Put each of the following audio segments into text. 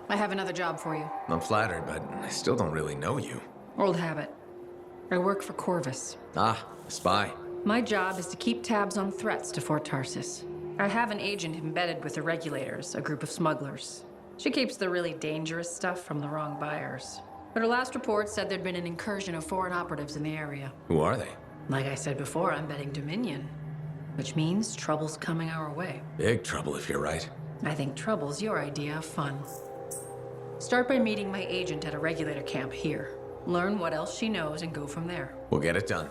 I have another job for you. I'm flattered, but I still don't really know you. Old habit. I work for Corvus. Ah, a spy. My job is to keep tabs on threats to Fort Tarsis. I have an agent embedded with the Regulators, a group of smugglers. She keeps the really dangerous stuff from the wrong buyers. But her last report said there'd been an incursion of foreign operatives in the area. Who are they? Like I said before, I'm betting Dominion. Which means trouble's coming our way. Big trouble if you're right. I think trouble's your idea of fun. Start by meeting my agent at a Regulator camp here. Learn what else she knows and go from there. We'll get it done.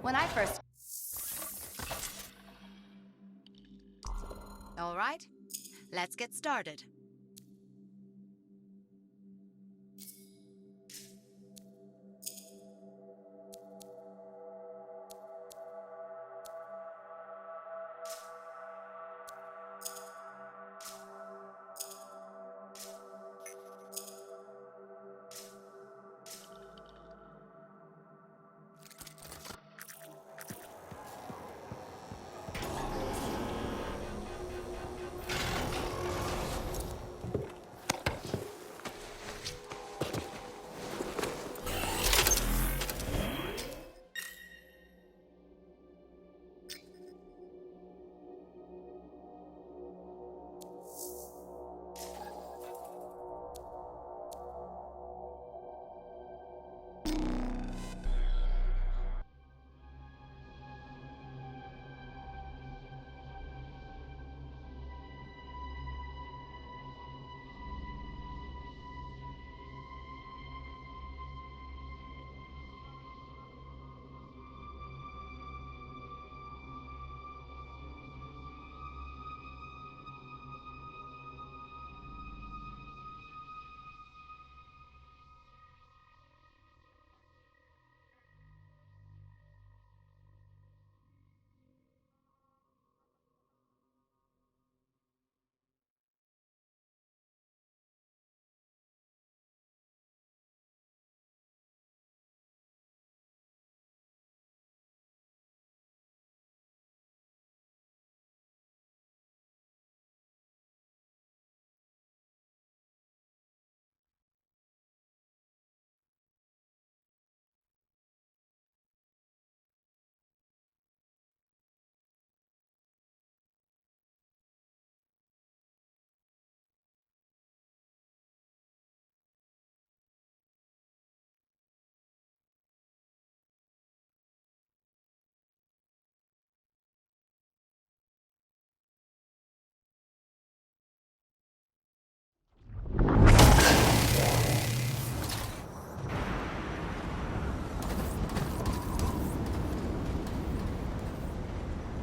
When I first... All right, let's get started.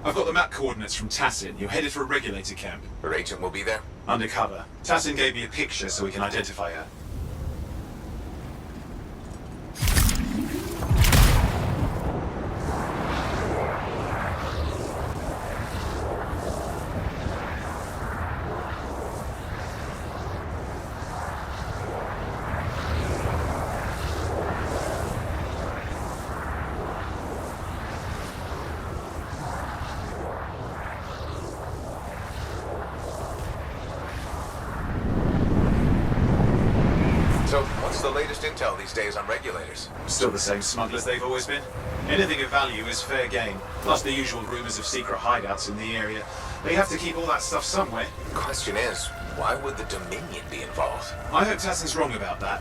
I've got the map coordinates from Tarsin. You're headed for a regulator camp. Her agent will be there? Undercover. Tarsin gave me a picture so we can identify her. So, what's the latest intel these days on regulators? Still the same smugglers they've always been. Anything of value is fair game, plus the usual rumors of secret hideouts in the area. They have to keep all that stuff somewhere. Question is, why would the Dominion be involved? I hope Tarsin's wrong about that.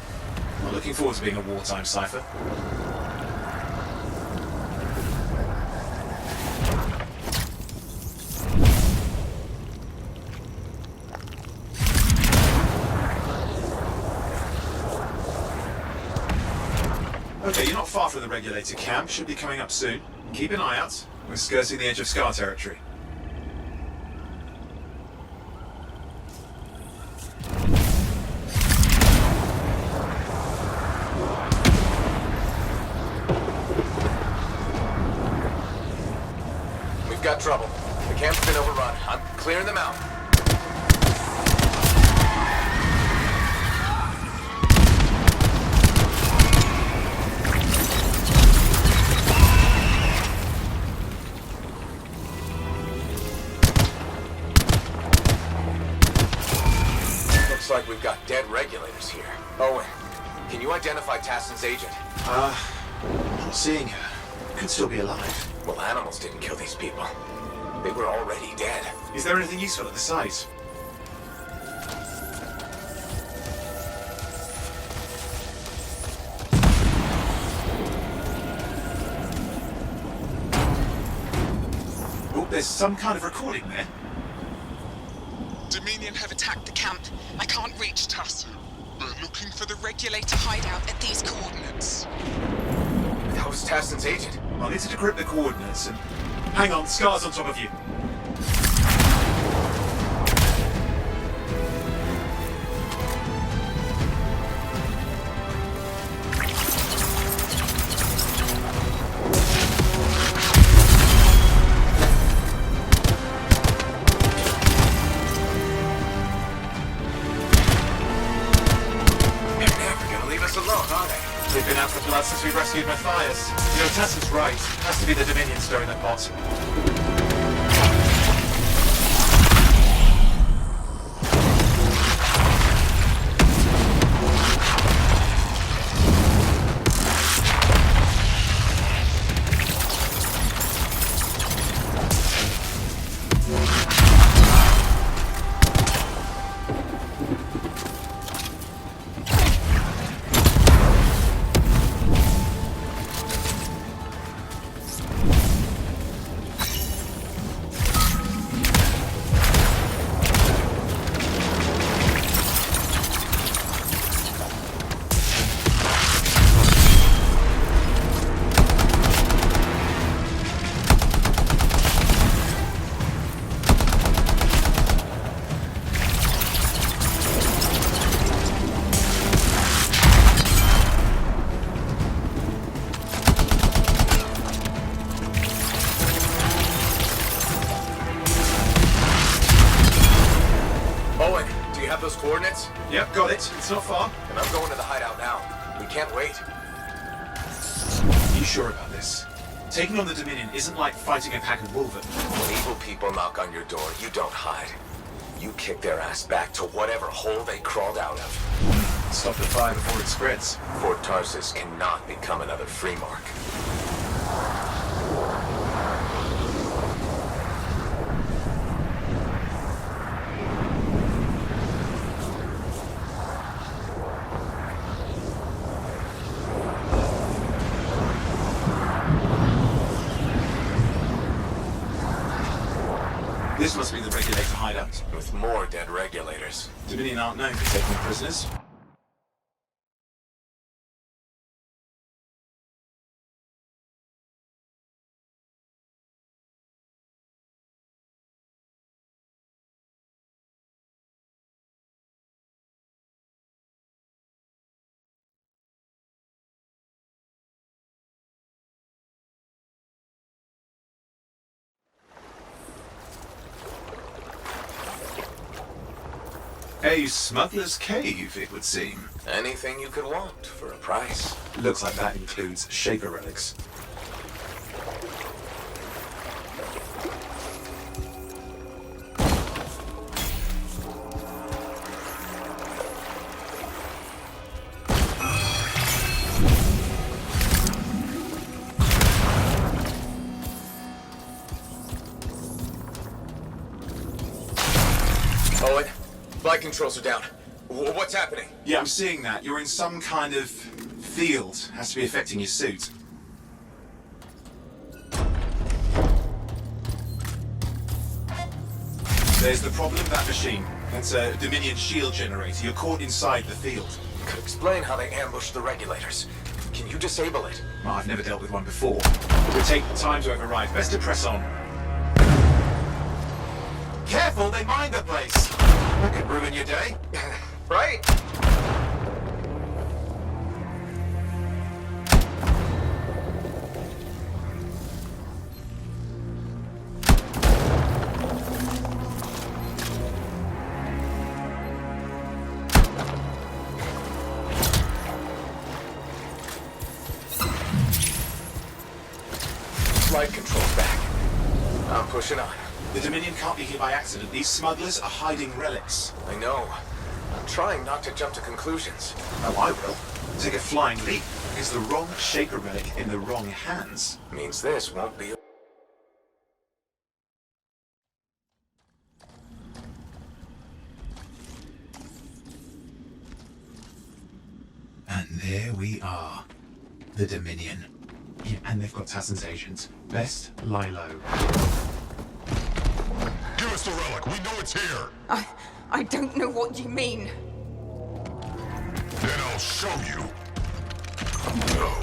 I'm looking forward to being a wartime cipher. Okay, you're not far from the regulator camp. Should be coming up soon. Keep an eye out. We're skirting the edge of Scar territory. We've got trouble. The camp's been overrun. I'm clearing them out. regulators here. Owen, can you identify Tarsin's agent? Not seeing her. Could still be alive. Well, animals didn't kill these people. They were already dead. Is there anything useful at the site? Oh, there's some kind of recording there. Dominion have attacked the camp. I can't reach Tarsin. We're looking for the regulator hideout at these coordinates. That was Tarsin's agent. I'll need to decrypt the coordinates and... Hang on, Scar's on top of you. They've been out for blood since we rescued Matthias. You know, Tassin's right. Has to be the Dominion stirring the pot. Those coordinates? Yep, got it. It's not far. And I'm going to the hideout now. We can't wait. Are you sure about this? Taking on the Dominion isn't like fighting a pack of wolverine. When evil people knock on your door, you don't hide. You kick their ass back to whatever hole they crawled out of. Stop the fire before it spreads. Fort Tarsis cannot become another free mark. This must be the regulator hideout. With more dead regulators. Dominion aren't known for taking prisoners. A smuggler's cave, it would seem. Anything you could want for a price. Looks like that includes Shaper relics. Owen, flight controls are down. What's happening? Yeah, I'm seeing that. You're in some kind of field. Has to be affecting your suit. There's the problem with that machine. That's a Dominion shield generator. You're caught inside the field. Could explain how they ambushed the regulators. Can you disable it? Well, I've never dealt with one before. It would take time to override. Best to press on. Careful, they mine the place! That could ruin your day. Right? Flight control's back. I'm pushing on. The Dominion can't be here by accident. These smugglers are hiding relics. I know. trying not to jump to conclusions. Oh, I will. Take a flying leap. Is the wrong Shaper relic in the wrong hands? Means this won't be... And there we are. The Dominion. Yeah, and they've got Tarsin's agent. Best lie low. Give us the relic. We know it's here. I don't know what you mean. Then I'll show you. No.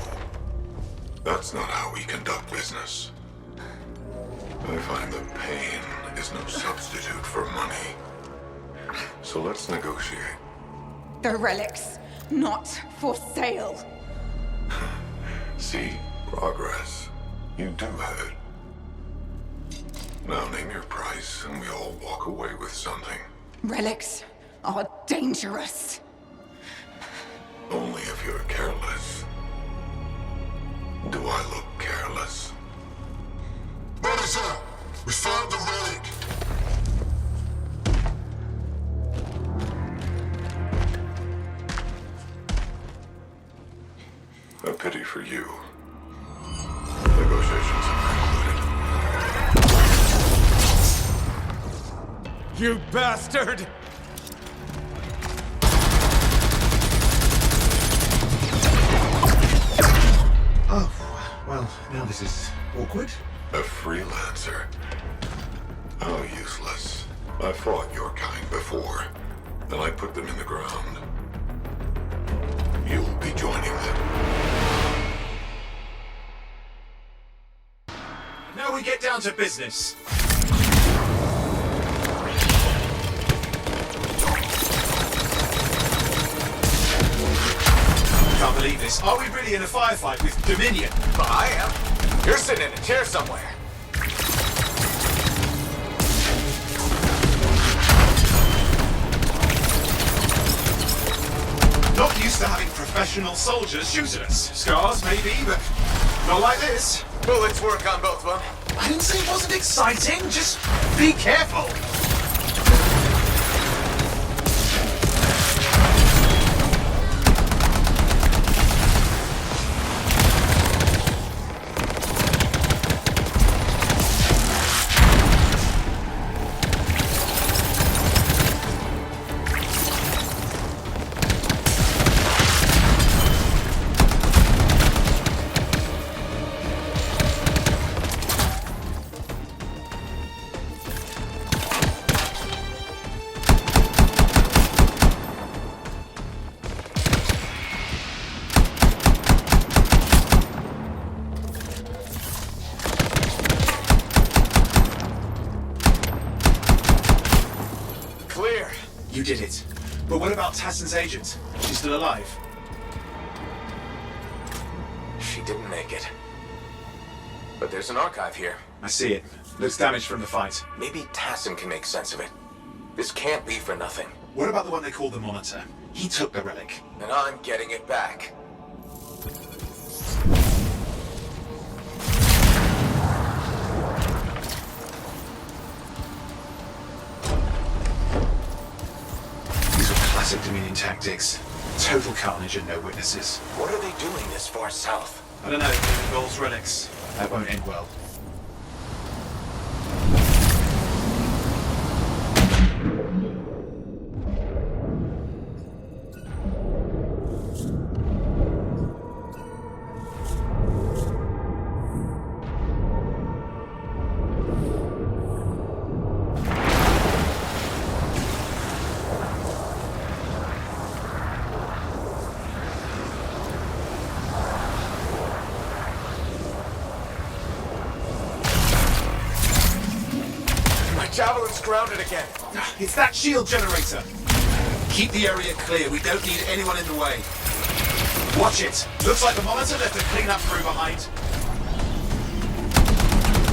That's not how we conduct business. I find that pain is no substitute for money. So let's negotiate. The relics, not for sale. See? Progress. You do have it. Now name your price and we all walk away with something. Relics are dangerous. Only if you're careless. Do I look careless? Officer, we found the relic. A pity for you. Negotiations have concluded. You bastard! Oh, well, now this is awkward. A freelancer? How useless. I fought your kind before, and I put them in the ground. You'll be joining them. Now we get down to business. Can't believe this. Are we really in a firefight with Dominion? I am. You're sitting in a chair somewhere. Not used to having professional soldiers shoot at us. Scars, maybe, but not like this. Bullets work on both of them. I didn't say it wasn't exciting. Just be careful. You did it. But what about Tarsin's agent? She's still alive? She didn't make it. But there's an archive here. I see it. Looks damaged from the fight. Maybe Tarsin can make sense of it. This can't be for nothing. What about the one they call the Monitor? He took the relic. And I'm getting it back. These are classic Dominion tactics. Total carnage and no witnesses. What are they doing this far south? I don't know. It involves relics. That won't end well. Javelin's grounded again. It's that shield generator. Keep the area clear. We don't need anyone in the way. Watch it. Looks like the Monitor left a cleanup crew behind.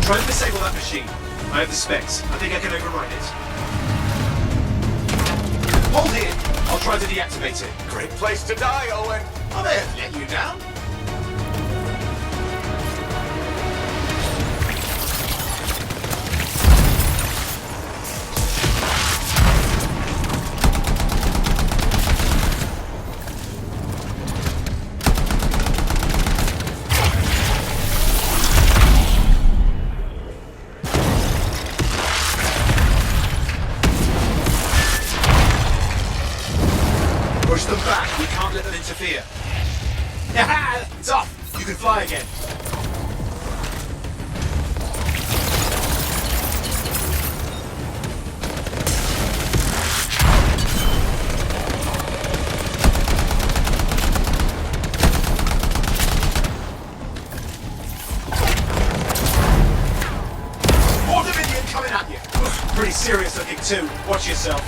Try to disable that machine. I have the specs. I think I can override it. Hold here. I'll try to deactivate it. Great place to die, Owen. I may have let you down. interfere. Yaha! It's off! You can fly again. More Dominion coming at you. Pretty serious looking too. Watch yourself.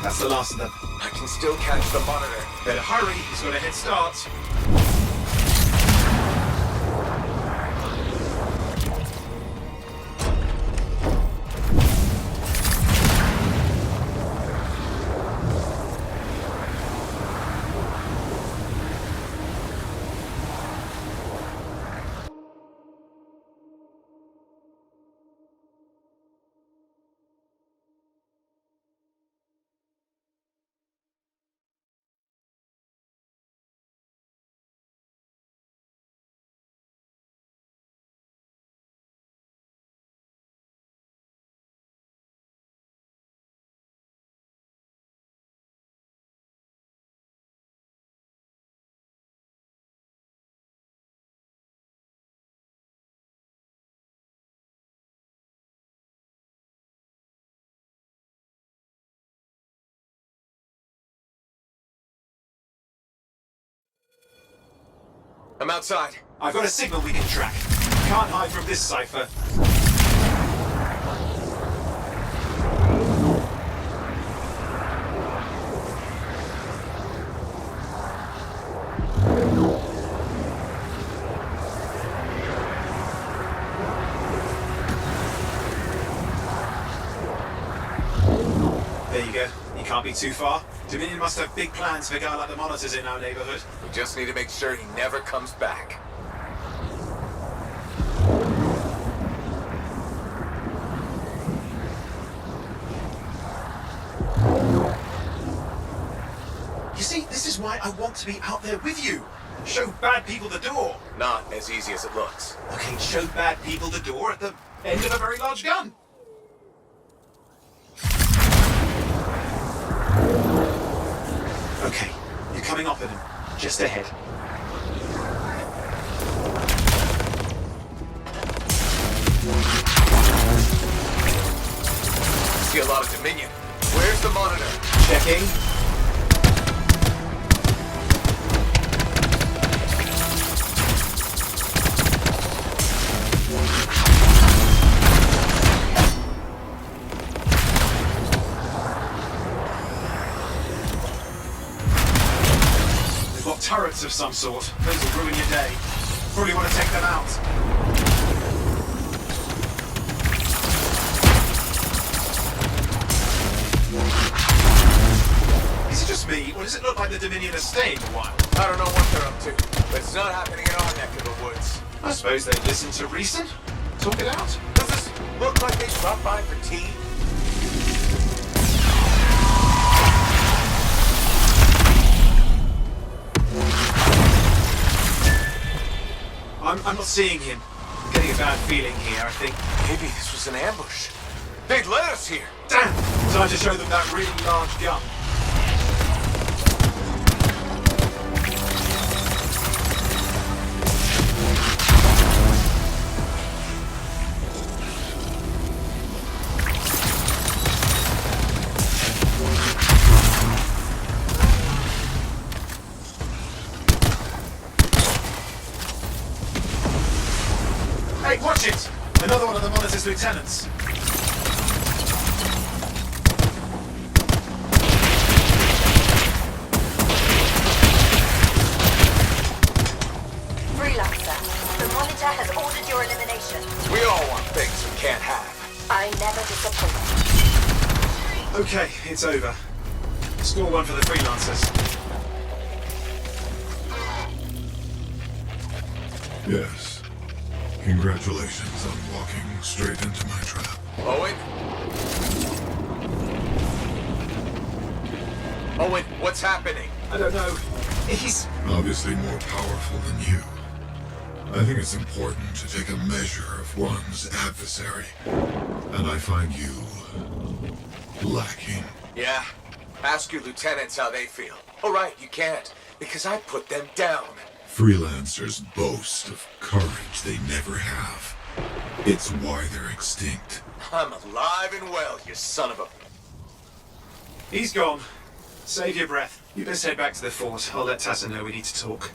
That's the last of them. I can still catch the monitor. Better hurry, he's got a head start. I'm outside. I've got a signal we can track. Can't hide from this cipher. There you go. You can't be too far. Dominion must have big plans for a guy like the monitors in our neighborhood. We just need to make sure he never comes back. You see, this is why I want to be out there with you. Show bad people the door. Not as easy as it looks. Okay, show bad people the door at the end of a very large gun. Okay, you're coming up at him. Just ahead. See a lot of Dominion. Where's the monitor? Checking. Turrets of some sort. Those will ruin your day. Probably want to take them out. Is it just me, or does it look like the Dominion are staying a while? I don't know what they're up to, but it's not happening in our neck of the woods. I suppose they listen to reason. Talk it out. Does this look like they dropped by for tea? I'm not seeing him. I'm getting a bad feeling here, I think. Maybe this was an ambush. They'd led us here. Damn! Time to show them that really large gun. as lieutenants. Freelancer, the monitor has ordered your elimination. We all want things we can't have. I never disappoint. Okay, it's over. Score 1 for the freelancers. Yes. Congratulations on walking straight into my trap. Owen? Owen, what's happening? I don't know. He's... Obviously more powerful than you. I think it's important to take a measure of one's adversary. And I find you lacking. Yeah? Ask your lieutenants how they feel. Oh, right, you can't, because I put them down. Freelancers boast of courage they never have. It's why they're extinct. I'm alive and well, you son of a... He's gone. Save your breath. You best head back to the fort. I'll let Tarsin know we need to talk.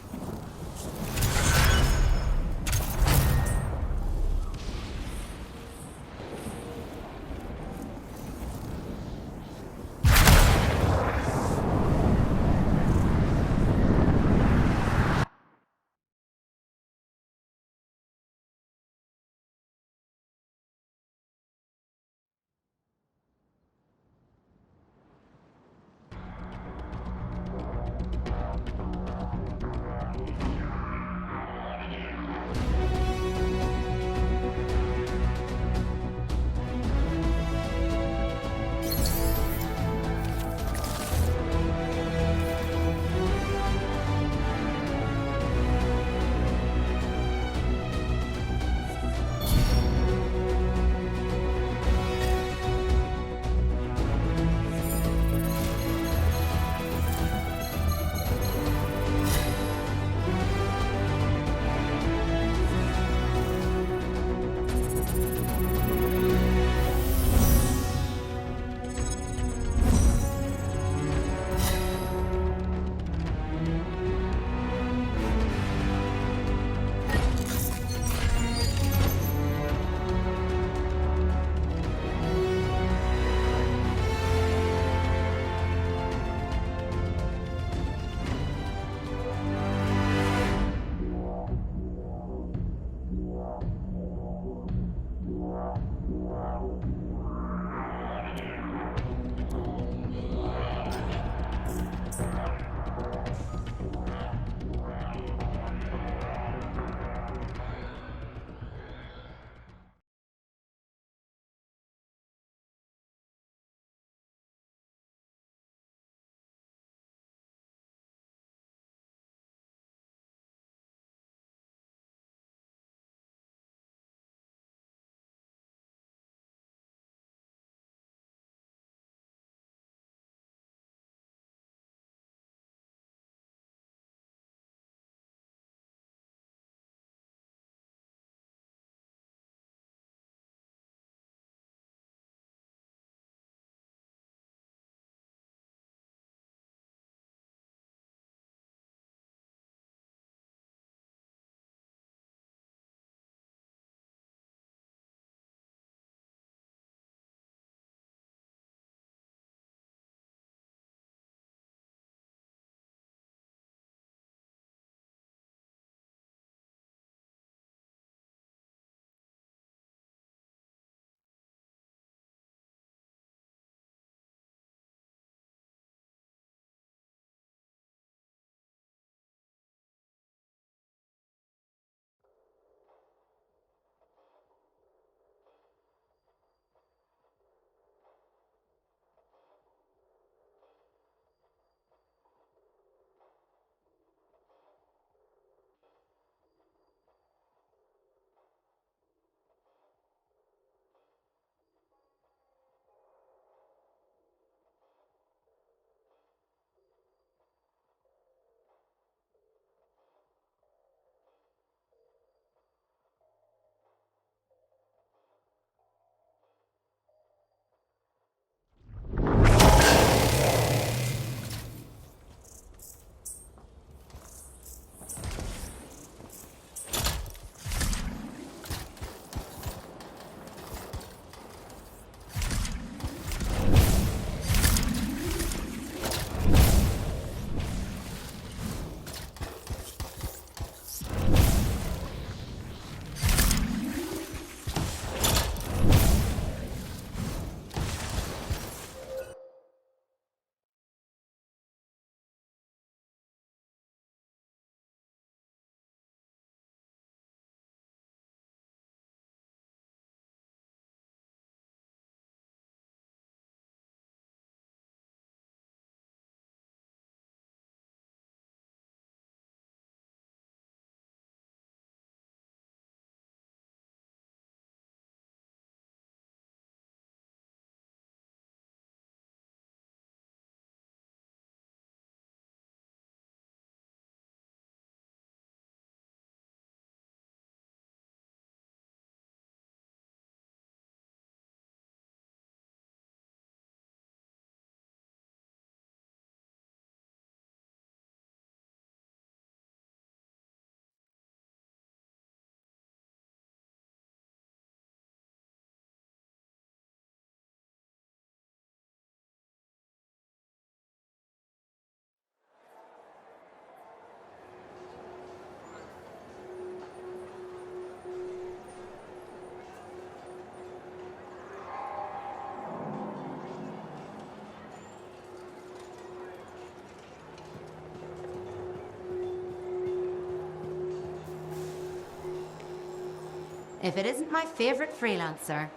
If it isn't my favorite freelancer.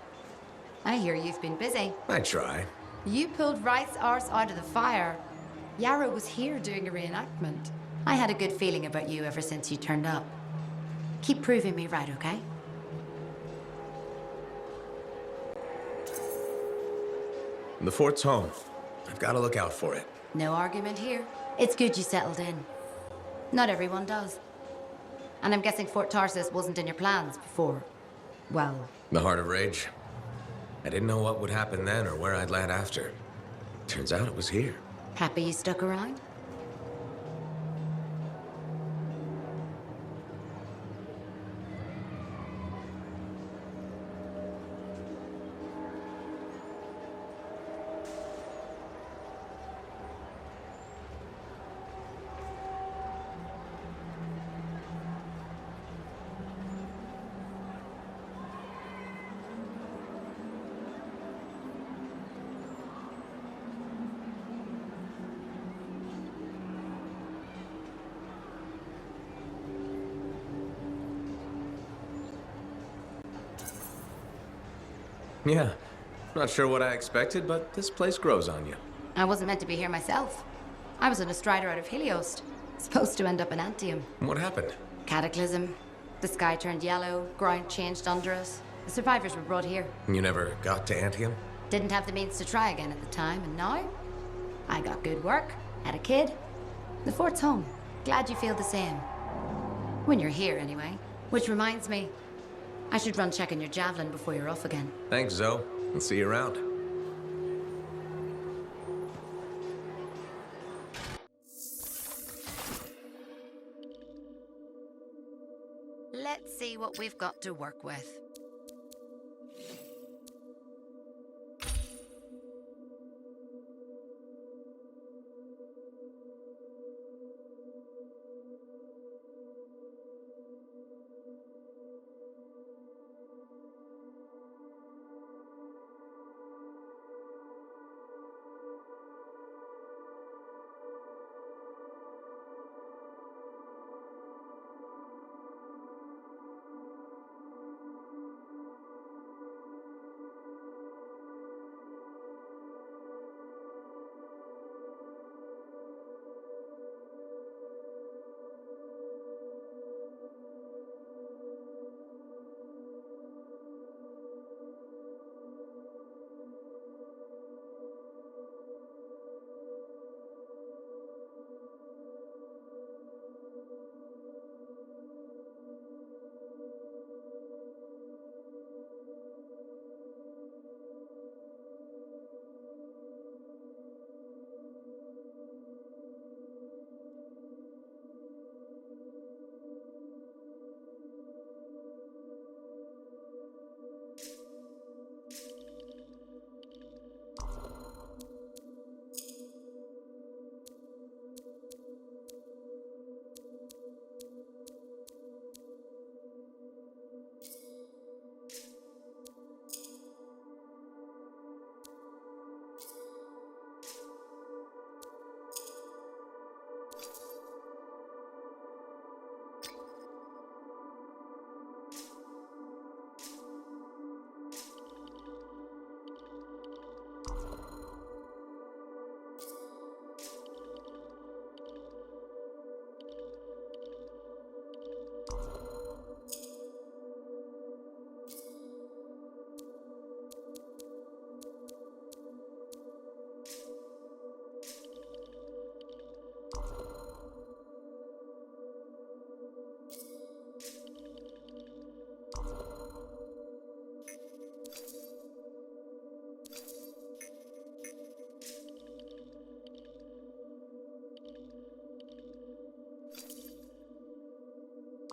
I hear you've been busy. I try. You pulled Rice's arse out of the fire. Yarrow was here doing a reenactment. I had a good feeling about you ever since you turned up. Keep proving me right, okay? The fort's home. I've got to look out for it. No argument here. It's good you settled in. Not everyone does. And I'm guessing Fort Tarsis wasn't in your plans before. Well, The Heart of Rage. I didn't know what would happen then or where I'd land after. Turns out it was here. happy you stuck around? Yeah. Not sure what I expected, but this place grows on you. I wasn't meant to be here myself. I was on a strider out of Helios. Supposed to end up in Anthem. What happened? Cataclysm. The sky turned yellow, ground changed under us. The survivors were brought here. You never got to Anthem? Didn't have the means to try again at the time, and now? I got good work, had a kid. The fort's home. Glad you feel the same. When you're here, anyway. Which reminds me, I should run checking your javelin before you're off again. Thanks, Zoe. I'll see you around. Let's see what we've got to work with.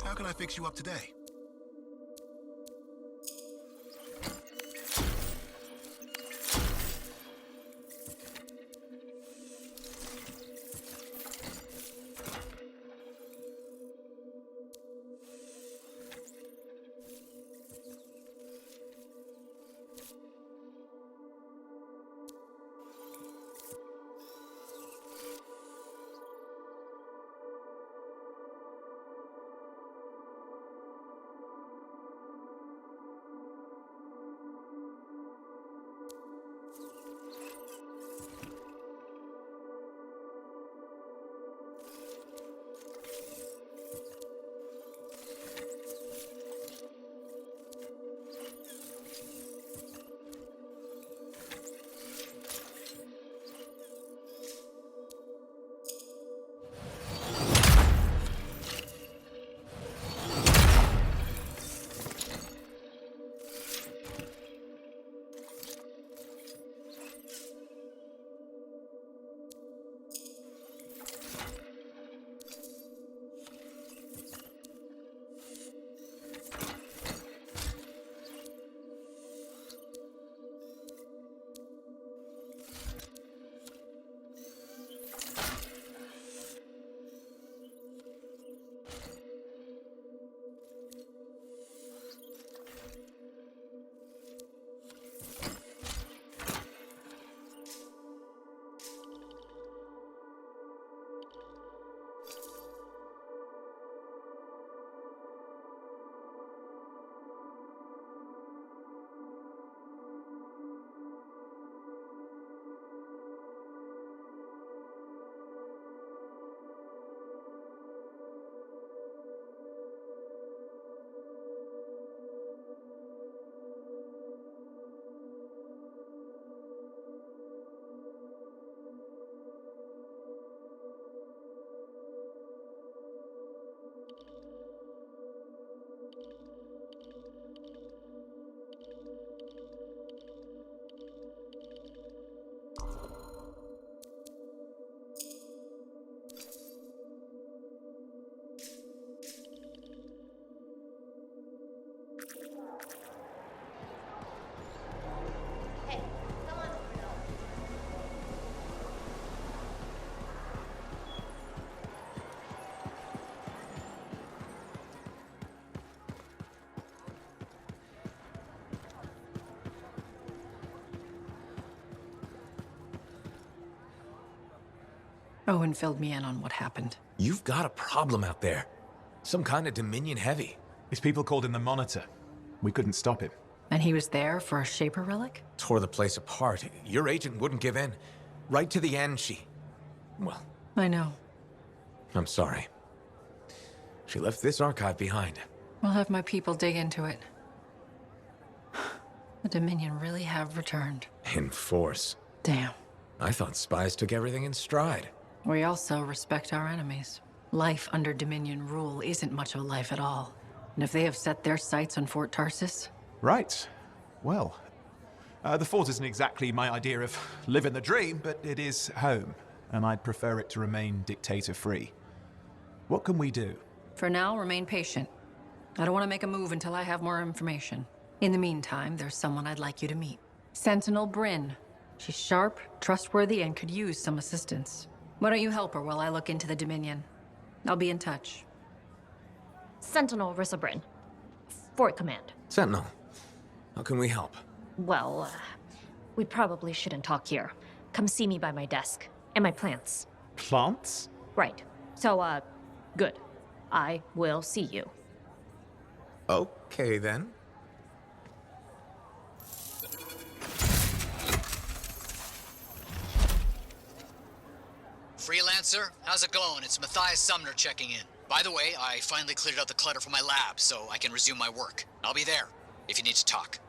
How can I fix you up today? Owen filled me in on what happened. You've got a problem out there. Some kind of Dominion heavy. His people called him the Monitor. We couldn't stop him. And he was there for a Shaper relic? Tore the place apart. Your agent wouldn't give in. Right to the end, well, I know. I'm sorry. She left this archive behind. I'll have my people dig into it. The Dominion really have returned. In force. Damn. I thought spies took everything in stride. We also respect our enemies. Life under Dominion rule isn't much of a life at all. And if they have set their sights on Fort Tarsis... Right. Well, the fort isn't exactly my idea of living the dream, but it is home, and I'd prefer it to remain dictator-free. What can we do? For now, remain patient. I don't want to make a move until I have more information. In the meantime, there's someone I'd like you to meet. Sentinel Bryn. She's sharp, trustworthy, and could use some assistance. Why don't you help her while I look into the Dominion? I'll be in touch. Sentinel Rissa Bryn. Fort Command. Sentinel, how can we help? Well, we probably shouldn't talk here. Come see me by my desk. And my plants. Plants? Right. So, good. I will see you. Okay, then. Freelancer, how's it going? It's Matthias Sumner checking in. By the way, I finally cleared out the clutter from my lab, so I can resume my work. I'll be there, if you need to talk.